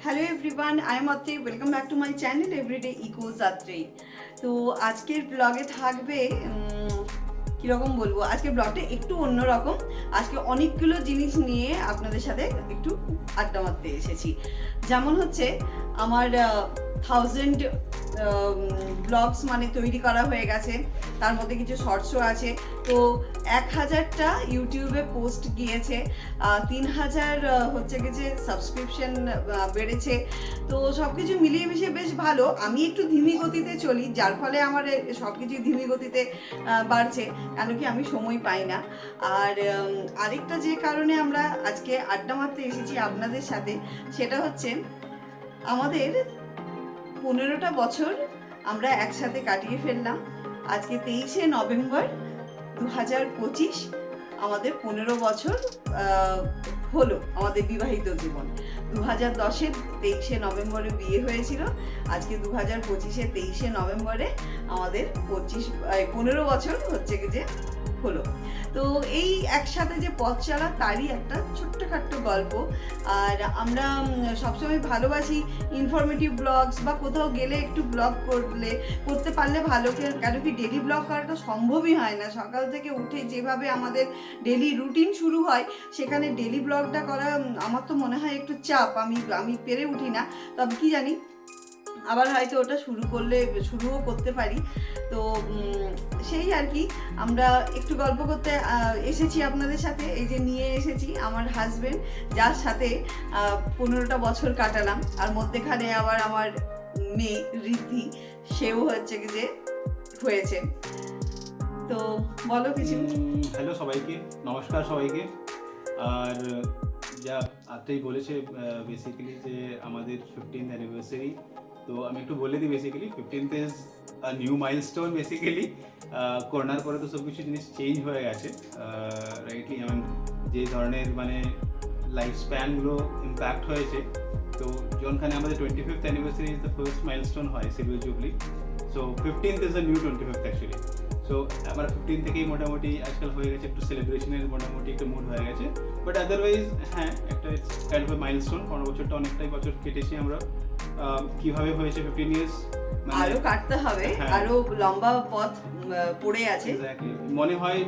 Hello everyone, I am Atri. Welcome back to my channel everyday echoes Atri. তো আজকের ব্লগে থাকবে কীরকম বলবো, আজকের ব্লগটা একটু অন্যরকম। আজকে অনেকগুলো জিনিস নিয়ে আপনাদের সাথে একটু আড্ডা মারতে এসেছি। যেমন হচ্ছে আমার 1000 ব্লগস মানে তৈরি করা হয়ে গেছে, তার মধ্যে কিছু শর্টসও আছে। তো 1000টা ইউটিউবে পোস্ট গিয়েছে, 3000 হচ্ছে গেছে সাবস্ক্রিপশন বেড়েছে। তো সব কিছু মিলিয়ে মিশিয়ে বেশ ভালো। আমি একটু ধীমি গতিতে চলি, যার ফলে আমার সব কিছু ধীমি গতিতে বাড়ছে, কেন কি আমি সময় পাই না। আর আরেকটা যে কারণে আমরা আজকে আড্ডা মারতে এসেছি আপনাদের সাথে, সেটা হচ্ছে আমাদের 15টা বছর আমরা একসাথে কাটিয়ে ফেললাম। আজকে 23শে নভেম্বর 2025 আমাদের 15 বছর হলো আমাদের বিবাহিত জীবন। 2010-এর 23শে নভেম্বরে বিয়ে হয়েছিল, আজকে 2025-এর 23শে নভেম্বরে আমাদের 15 বছর হচ্ছে কি যে হলো। তো এই একসাথে যে পথ চলা, তারই একটা ছোট্টখাট্ট গল্প। আর আমরা সবসময় ভালোবাসি ইনফরমেটিভ ব্লগস, বা কোথাও গেলে একটু ব্লগ করতে পারলে ভালো। কেন কি ডেলি ব্লগ করাটা সম্ভবই হয় না। সকাল থেকে উঠে যেভাবে আমাদের ডেলি রুটিন শুরু হয়, সেখানে ডেলি ব্লগটা করা আমার তো মনে হয় একটু চাপ। আমি পেরে উঠি না। তবে কি জানি, আবার হয়তো ওটা শুরুও করতে পারি। তো সেই আর কি, আমরা একটু গল্প করতে এসেছি আপনাদের সাথে। এই যে নিয়ে এসেছি আমার হাজবেন্ড, যার সাথে 15টা বছর কাটালাম। আর মধ্যেখানে আবার আমার মেয়ে ঋদ্ধি, সেও হচ্ছে কি যে হয়েছে। তো বলো কিছু। হ্যালো সবাইকে, নমস্কার সবাইকে। আর যা আত্রেই বলেছে বেসিক্যালি যে আমাদের 15th অ্যানিভার্সারি। তো আমি একটু বলে দিই, basically 15th is a new milestone. Basically করোনার পরে তো সব কিছু জিনিস চেঞ্জ হয়ে গেছে, রাইটলি। যে ধরনের মানে লাইফ স্প্যানগুলো ইম্প্যাক্ট হয়েছে, তো যখনখানে আমাদের 25th anniversary is the first milestone হয়, silver jubilee. So 15th is the new 25th actually. So আমার 15 থেকেই মোটামুটি আজকাল হয়ে গেছে একটু সেলিব্রেশনের মোটামুটি একটা মুড হয়ে গেছে। বাট আদারওয়াইজ হ্যাঁ, একটা কাইন্ড অফ মাইলস্টোন। 15 বছরটা অনেকটাই বছর কেটেছি আমরা। কিভাবে হয়েছে 15 ইয়ার্স, আরো কাটতে হবে, আরো লম্বা পথ পড়ে আছে। এক্স্যাক্টলি। মনে হয়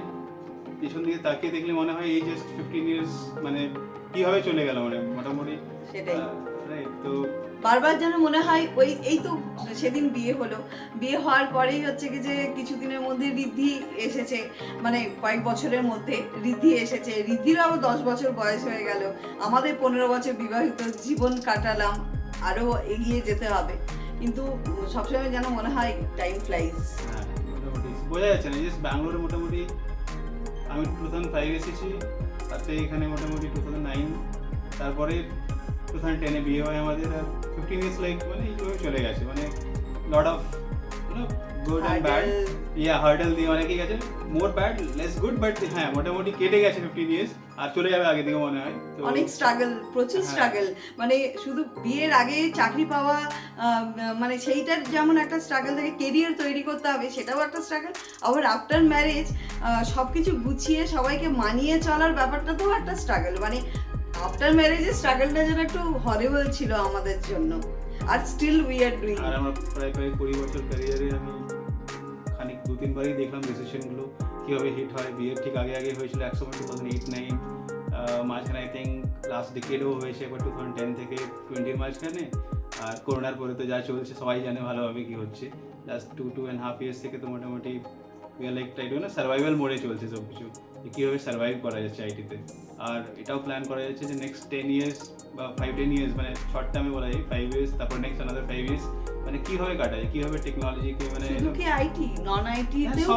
পিছন দিকে তাকিয়ে দেখলে মনে হয় এই জাস্ট 15 ইয়ার্স মানে কিভাবে চলে গেল, মানে মোটামুটি সেটাই। রাইট। তো বারবার যেন মনে হয় এই তো সেদিন বিয়ে হলো, বিয়ে হওয়ার পরেই হচ্ছে কি যে কিছুদিনের মধ্যে ঋদ্ধি এসেছে, মানে কয়েক বছরের মধ্যে ঋদ্ধি এসেছে। ঋদ্ধিরও আবার 10 বছর বয়স হয়ে গেল। আমাদের 15 বছর বিবাহিত জীবন কাটালাম, আরও এগিয়ে যেতে হবে। কিন্তু সবসময় যেন মনে হয় টাইম ফ্লাইজ। মোটামুটি বোঝা যাচ্ছে না। জাস্ট ব্যাঙ্গালোরে মোটামুটি আমি 2005 এসেছি, তারপরে এখানে মোটামুটি 2009, তারপরে 2010-এ বিয়ে হয় আমাদের। আর 15 ইয়ার্স লাইক মানে এইভাবে চলে গেছে, মানে lot of good and bad. Hurdle দিয়ে অনেকেই গেছে, more bad less good, but হ্যাঁ মোটামুটি কেটে গেছে 15 ইয়ার্স। আর চলে যাবে আগে দিকে মনে হয়। তো অনেক স্ট্রাগল, প্রচুর স্ট্রাগল। মানে শুধু বিয়ের আগে চাকরি পাওয়া, মানে সেইটার যেমন একটা স্ট্রাগল থাকে, কেরিয়ার তৈরি করতে হবে, সেটাও একটা স্ট্রাগল। আবার আফটার ম্যারেজ সব কিছু গুছিয়ে সবাইকে মানিয়ে চলার ব্যাপারটাতেও একটা স্ট্রাগল। মানে আফটার ম্যারেজের স্ট্রাগলটা যেন একটু হরিবল ছিল আমাদের জন্য। আর স্টিল উই আর ডুইং। আর আমার প্রায় 20 বছর ক্যারিয়ারে আমি খানিক 2-3বারই দেখলাম ডিসিশনগুলো কীভাবে হিট হয়। বিয়ের ঠিক আগে আগে হয়েছিল একসময় 2008-9, মাঝখানে আই থিঙ্ক লাস্ট ডিকেডও হয়েছে একবার 2010 থেকে 20-র মাঝখানে। আর করোনার পরে তো যা চলছে সবাই জানে ভালোভাবে কী হচ্ছে। জাস্ট 2.5 ইয়ার্স থেকে তো মোটামুটি লাইক ট্রাই না সার্ভাইভাল মোডে চলছে সব কিছু, যে কীভাবে সার্ভাইভ করা যাচ্ছে আইটিতে। আর এটাও প্ল্যান করা যাচ্ছে যে নেক্সট 10 ইয়ার্স বা 5-10 ইয়ার্স, মানে শর্ট টার্মে বলা যায় 5 ইয়ার্স, তারপর নেক্সট আনাদার 5 ইয়ার্স, মানে কীভাবে কাটা যায়, কীভাবে টেকনোলজিকে মানে শুধু কি আইটি, নন আইটি তেও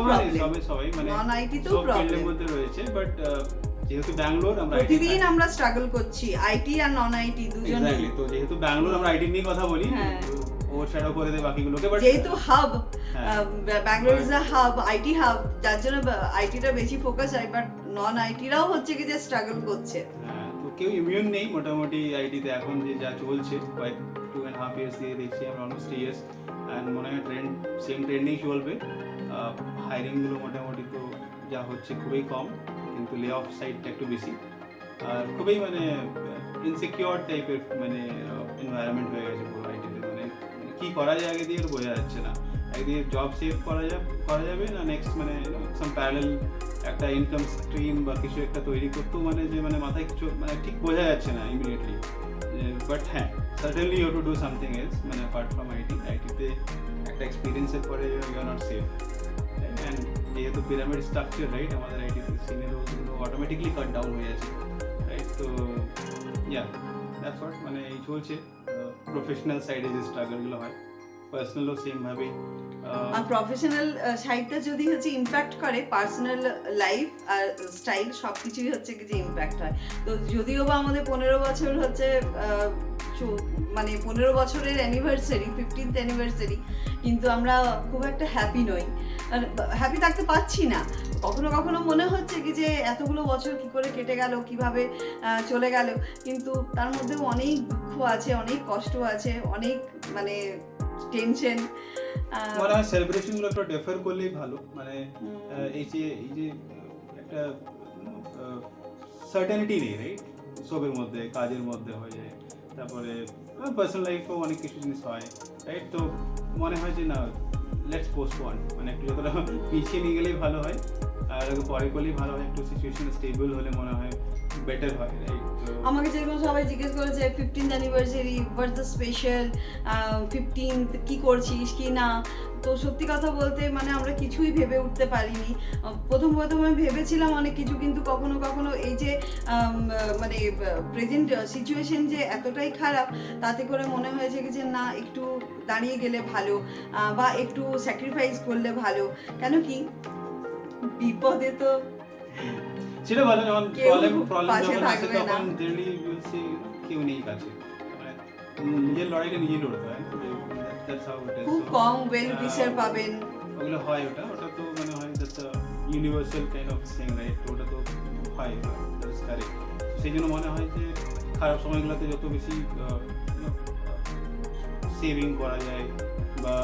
সবাই মানে নন আইটি তেও সব ফিল্ডের প্রবলেম মধ্যে রয়েছে। বাট যেহেতু ব্যাঙ্গালোর, আমরা প্রতিদিন আমরা স্ট্রাগল করছি, আইটি আর নন আইটি দুজনেই। তো যেহেতু ব্যাঙ্গালোর, আমরা আইটি নিয়ে কথা বলি, ওর শ্যাডো করে দেয় বাকিগুলোকে। বাট যেহেতু hub, Bangalore is a hub, IT hub, যার জন্য আইটিটা বেশি ফোকাস হয়। বাট নন আইটিরাও হচ্ছে কি যে স্ট্রাগল করছে। তো কেউ ইমিউন নেই মোটামুটি আইটিতে। এখন যে যা চলছে কয়েক 2.5 ইয়ার্স দিয়ে দেখছি আমরা, অলমোস্ট 3 ইয়ার্স। অ্যান্ড মনে হয় সেম ট্রেন্ডেই চলবে। হায়ারিংগুলো মোটামুটি তো যা হচ্ছে খুবই কম, কিন্তু লে অফ সাইডটা একটু বেশি। আর খুবই মানে ইনসিকিউর টাইপের মানে এনভায়রনমেন্ট হয়ে গেছে পুরো আইটিতে, মানে কি করা যায় আগে দিয়ে বোঝা যাচ্ছে না। একদিকে জব সেভ করা যাবে না নেক্সট মানে সাম প্যারালাল একটা ইনকাম স্ট্রিম বা কিছু একটা তৈরি করতেও মানে যে মানে মাথায় কিছু মানে ঠিক বোঝা যাচ্ছে না ইমিডিয়েটলি। বাট হ্যাঁ, certainly you to do something else, মানে অ্যাপার্ট ফ্রম আইটিতে একটা এক্সপিরিয়েন্সের পরে you are not safe. And যেহেতু পিরামিড স্ট্রাকচার রাইট, আমাদের আইটিতে সিনিয়র রোলসগুলো অটোমেটিকলি কাট ডাউন হয়ে যাচ্ছে রাইট। তো ইয়া দ্যাটস হোয়াট, মানে এই চলছে। প্রফেশনাল সাইডে যে স্ট্রাগলগুলো হয়, পার্সোনালও সেমভাবেই। আর প্রফেশনাল সাইডটা যদি হচ্ছে ইম্প্যাক্ট করে, পার্সোনাল লাইফ আর স্টাইল সব কিছুই হচ্ছে কি যে ইম্প্যাক্ট হয়। তো যদিও বা আমাদের 15 বছর হচ্ছে মানে 15 বছরের অ্যানিভার্সারি, 15th অ্যানিভার্সারি, কিন্তু আমরা খুব একটা হ্যাপি নই, আর হ্যাপি থাকতে পারছি না। কখনো কখনো মনে হচ্ছে কি যে এতগুলো বছর কি করে কেটে গেল, কিভাবে চলে গেল, কিন্তু তার মধ্যেও অনেক দুঃখ আছে, অনেক কষ্ট আছে, অনেক মানে টেনশন। মনে হয় সেলিব্রেশনগুলো একটু ডেফার করলেই ভালো, মানে এই যে একটা সার্টেনিটি নেই রাইট, সবের মধ্যে কাজের মধ্যে হয়ে যায়, তারপরে পার্সোনাল লাইফেও অনেক কিছু জিনিস হয় রাইট। তো মনে হয় যে না, লেটস পোস্টপন, মানে একটু যতটা পিছিয়ে নিয়ে গেলেই ভালো হয়, আর পরে করলেই ভালো হয়, একটু সিচুয়েশন স্টেবল হলে মনে হয় বেটার হয় রাইট। আমাকে যেরকম সবাই জিজ্ঞেস করেছে 15th anniversary what's the special, 15th কি করছিস কি না, তো সত্যি কথা বলতে মানে আমরা কিছুই ভেবে উঠতে পারিনি। প্রথমে ভেবেছিলাম অনেক কিছু, কিন্তু কখনো কখনো এই যে মানে প্রেজেন্ট সিচুয়েশন যে এতটাই খারাপ, তাতে করে মনে হয়েছে কি যে না, একটু দাঁড়িয়ে গেলে ভালো, বা একটু স্যাক্রিফাইস করলে ভালো। কেন কি বিপদে তো সেটা ভালো, যখন প্রবলেম পাশে যখন আসে থাকবে না। তখন জেনারেলি উইল সি কেউ নেই কাছে, মানে নিজের লড়াইটা নিজেই লড়তে হয়। That's how it is. খুব কম ওয়েল উইশার পাবেন, ওগুলো হয়, ওটা তো মানে হয় that's a universal kind of thing right. ওটা তো হয়, দ্যাটস কারেক্ট। সেই জন্য মনে হয় যে খারাপ সময়গুলোতে যত বেশি সেভিং করা যায় বা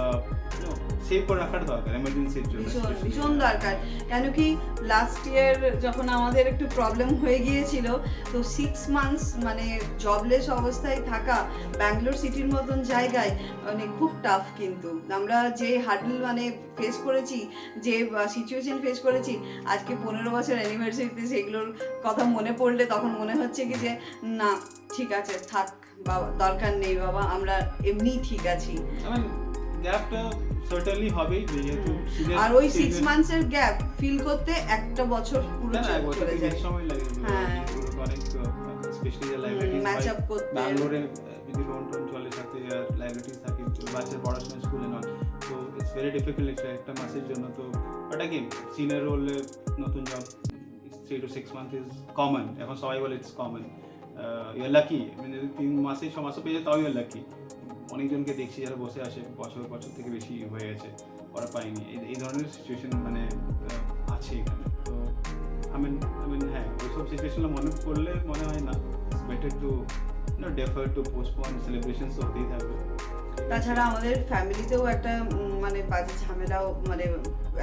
সেভ করে রাখার দরকার এমার্জেন্সির জন্য, ভীষণ দরকার। কেন কি লাস্ট ইয়ার যখন আমাদের একটু প্রবলেম হয়ে গিয়েছিল, তো 6 মান্থস মানে জবলেস অবস্থায় থাকা ব্যাঙ্গালোর সিটির মতন জায়গায় মানে খুব টাফ। কিন্তু আমরা যে হার্ডল মানে ফেস করেছি, যে সিচুয়েশন ফেস করেছি, আজকে 15 বছর অ্যানিভার্সারিতে সেগুলোর কথা মনে পড়লে তখন মনে হচ্ছে কি যে না, ঠিক আছে, থাক বাবা, দরকার নেই বাবা, আমরা এমনি ঠিক আছি। গ্যাপটা সার্টেনলি হবেই, যেহেতু আর ওই 6 মান্থসের গ্যাপ ফিল করতে একটা বছর পুরো চলে যায়, সময় লাগে। হ্যাঁ, অনেক স্পেশালি যে লাইব্রেরিজ ম্যাচ আপ করতে। ব্যাঙ্গালোরে যদি লোন চলে সাথে আর লাইব্রেরিজ থাকে, বাচ্চার পড়াশোনা স্কুলে নয়, তো ইটস ভেরি ডিফিকাল্ট একটা মাসের জন্য। তো বাট অ্যাগেন সিনিয়র রোলে নতুন job 3 to 6 months is common. এখন সবাই বলে it's common, you are lucky, মানে 3 মাসে 6 মাসও পেয়ে যায় তাও ইউ আর লাকি। অনেকজনকে দেখছি যারা বসে আসে বছর থেকে বেশি হয়ে গেছে, ওরা পায়নি। এই ধরনের সিচুয়েশন মানে আছে এখানে। তো আমি হ্যাঁ, ওইসব সিচুয়েশনগুলো মনে পড়লে মনে হয় না, it's better to defer to postpone, celebrations হতেই থাকবে। তাছাড়া আমাদের ফ্যামিলিতেও একটা মানে বাজে ঝামেলাও, মানে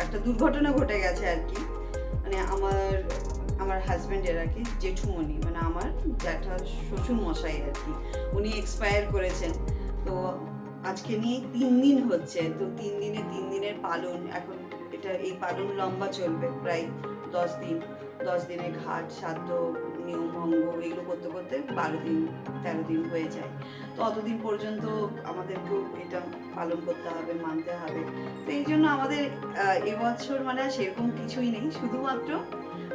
একটা দুর্ঘটনা ঘটে গেছে আর কি। মানে আমার হাজব্যান্ডের আর কি জেঠুমণি, মানে আমার জ্যাঠা শ্বশুর মশাই আর কি, উনি এক্সপায়ার করেছেন। তো আজকে নিয়ে 3 দিন হচ্ছে। তো 3 দিনের পালন, এখন এটা এই পালন লম্বা চলবে প্রায় 10 দিন। 10 দিনে ঘাট শ্রাদ্ধ নিয়ম ভঙ্গ এগুলো করতে করতে 12-13 দিন হয়ে যায়। তো অতদিন পর্যন্ত আমাদেরকেও এটা পালন করতে হবে, মানতে হবে। তো এই জন্য আমাদের এবছর মানে সেরকম কিছুই নেই, শুধুমাত্র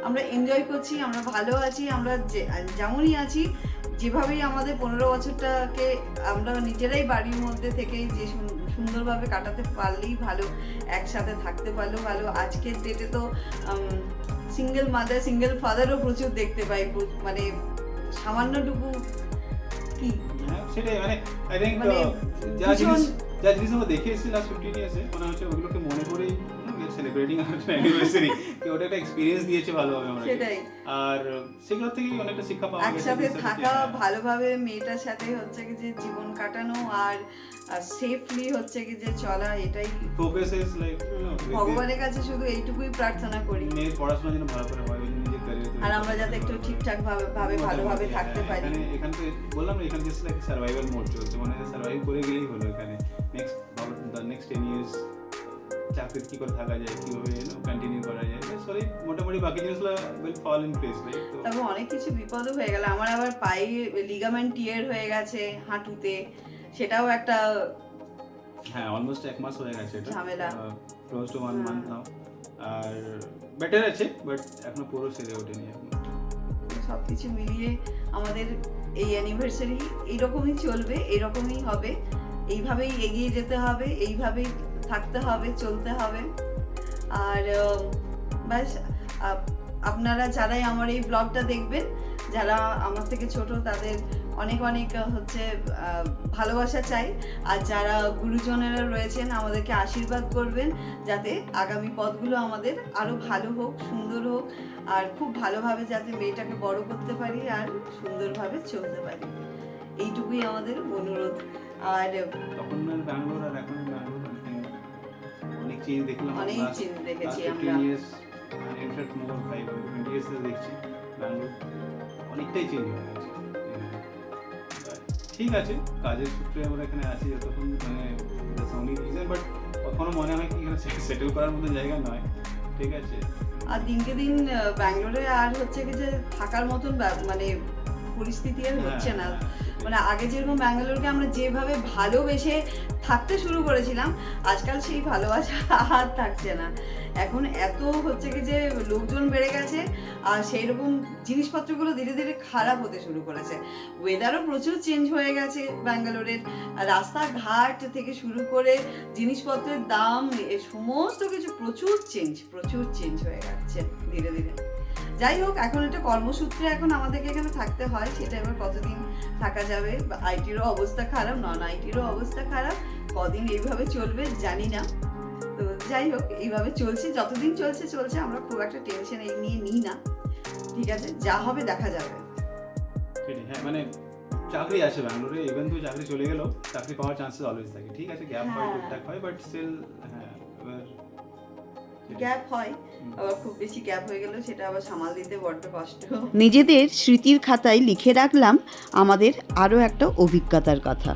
আমরা এনজয় করছি, আমরা ভালো আছি, আমরা যেমনই আছি, যেভাবেই আমাদের 15 বছরটাকে আমরা নিজেরাই বাড়ির মধ্যে থেকে যে সুন্দরভাবে কাটাতে পারলেই ভালো, একসাথে থাকতে পারলেও ভালো। আজকের ডেটে তো সিঙ্গেল মাদার, সিঙ্গেল ফাদারও প্রচুর দেখতে পাই, মানে সামান্যটুকু কি সেটাই, মানে আই থিঙ্ক যা জিনিস আমরা দেখে এসেছি লাস্ট 15 ইয়ার্সে, মনে হচ্ছে ওগুলোকে মনে করেই সেলিব্রেটিং অ্যানিভার্সারি, কি ওটা একটা এক্সপেরিয়েন্স দিয়েছে ভালোভাবে আমরা। সেটাই, আর সেগুলো থেকেই অনেকটা শিক্ষা পাওয়া গেছে। একসাথে থাকা, ভালোভাবে মেয়েটার সাথে হচ্ছে কি যে জীবন কাটানো, আর সেফলি হচ্ছে কি যে চলা, এটাই ফোকাস ইজ লাইক ভগবানের কাছে শুধু এইটুকুই প্রার্থনা করি, মেয়ের পড়াশোনা যেন ভালো করে হয়, ওই জন্য নিজের ক্যারিয়ার আর আমরা যাতে একটু ঠিকঠাক ভাবে ভালোভাবে থাকতে পারি। এখানে তো বললাম না, এখানে জাস্ট লাইক সার্ভাইভাল মোড চলছে, মানে সার্ভাইভ করে গেলেই হলো। এখানে নেক্সট 10 years চাকরি কি করে থাকা যায়, কিভাবে কন্টিনিউ করা যায়, সরি মোটামুটি বাকি জিনিসগুলো will fall in place, right? তো তবে অনেক কিছু বিপদও হয়ে গেল। আমার আবার পায়ে লিগামেন্ট টিয়ার হয়ে গেছে হাঁটুতে, সেটাও একটা হ্যাঁ, অলমোস্ট 1 মাস হয়ে গেছে এটা, ঝামেলা। Close to 1 month now. আর বেটার আছে, বাট এখনো পুরো সেরে ওঠেনি এখন। সব কিছু মিলিয়ে আমাদের এই অ্যানিভার্সারি এইরকমই চলবে, এইরকমই হবে, এইভাবেই এগিয়ে যেতে হবে, এইভাবেই থাকতে হবে, চলতে হবে। আর ব্যাস, আপনারা যারাই আমার এই ব্লগটা দেখবেন, যারা আমার থেকে ছোট, তাদের অনেক অনেক হচ্ছে ভালোবাসা চাই। আর যারা গুরুজনেরা রয়েছেন, আমাদেরকে আশীর্বাদ করবেন যাতে আগামী পথগুলো আমাদের আরও ভালো হোক, সুন্দর হোক, আর খুব ভালোভাবে যাতে মেয়েটাকে বড় করতে পারি আর সুন্দরভাবে চলতে পারি, এইটুকুই আমাদের অনুরোধ। আর তখন ব্যাঙ্গালোর আর এখন ব্যাঙ্গালোর অনেক চেঞ্জ দেখলাম, অনেক চেঞ্জ দেখেছি আমরা। 15 years, ইনফ্যাক্ট মোর 5 years দেখছি ব্যাঙ্গালোর অনেকটাই চেঞ্জ হয়ে গেছে। ঠিক আছে, কাজের সূত্রে আমরা এখানে আছি যতক্ষণ, মানে অনেক রিজন, বাট কখনো মনে হয় কি এখানে সেটেল করার মতো জায়গা নয়, ঠিক আছে? আর দিনকে দিন ব্যাঙ্গালোরে আর হচ্ছে কি যে থাকার মতন মানে পরিস্থিতি আর হচ্ছে না। মানে আগে যেরকম ব্যাঙ্গালোরকে আমরা যেভাবে ভালোবেসে থাকতে শুরু করেছিলাম, আজকাল সেই ভালোবাসা আর থাকছে না। এখন এত হচ্ছে কি যে লোকজন বেড়ে গেছে, আর সেই রকম জিনিসপত্রগুলো ধীরে ধীরে খারাপ হতে শুরু করেছে। ওয়েদারও প্রচুর চেঞ্জ হয়ে গেছে ব্যাঙ্গালোরের, রাস্তাঘাট থেকে শুরু করে জিনিসপত্রের দাম, সমস্ত কিছু প্রচুর চেঞ্জ হয়ে যাচ্ছে ধীরে ধীরে। যাই হোক, এখন একটা কর্মসূত্রে এখন আমাদেরকে এখানে থাকতে হয়, সেটা এবার কতদিন থাকা যাবে। আইটিরও অবস্থা খারাপ, নন আইটিরও অবস্থা খারাপ, কদিন এইভাবে চলবে জানি না। তো যাই হোক, এইভাবে চলছে, যতদিন চলছে, আমরা খুব একটা টেনশন এই নিয়ে নিই না, ঠিক আছে, যা হবে দেখা যাবে। হ্যাঁ, মানে চাকরি আছে ব্যাঙ্গালোরে, ইভেন তো চাকরি চলে গেলেও চাকরি পাওয়ার চান্সেস অলওয়েজ থাকে, ঠিক আছে, গ্যাপ হয়, টুকটাক হয়, বাট স্টিল হ্যাঁ, এবার গ্যাপ হয়, আবার খুব বেশি গ্যাপ হয়ে গেলেও সেটা আবার সামাল দিতে বড্ড কষ্ট। নিজেদের স্মৃতির খাতায় লিখে রাখলাম আমাদের আরও একটা অভিজ্ঞতার কথা।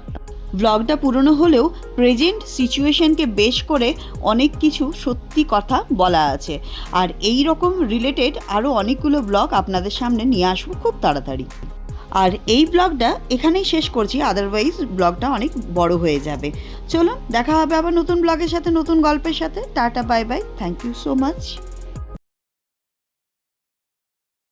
ব্লগটা পুরনো হলেও প্রেজেন্ট সিচুয়েশনকে বেশ করে অনেক কিছু সত্যি কথা বলা আছে, আর এই রকম রিলেটেড আরও অনেকগুলো ব্লগ আপনাদের সামনে নিয়ে আসবো খুব তাড়াতাড়ি। আর এই ব্লগটা এখানেই শেষ করছি, আদারওয়াইজ ব্লগটা অনেক বড় হয়ে যাবে। চলুন দেখা হবে আবার নতুন ব্লগের সাথে, নতুন গল্পের সাথে। Tata, bye bye, thank you so much.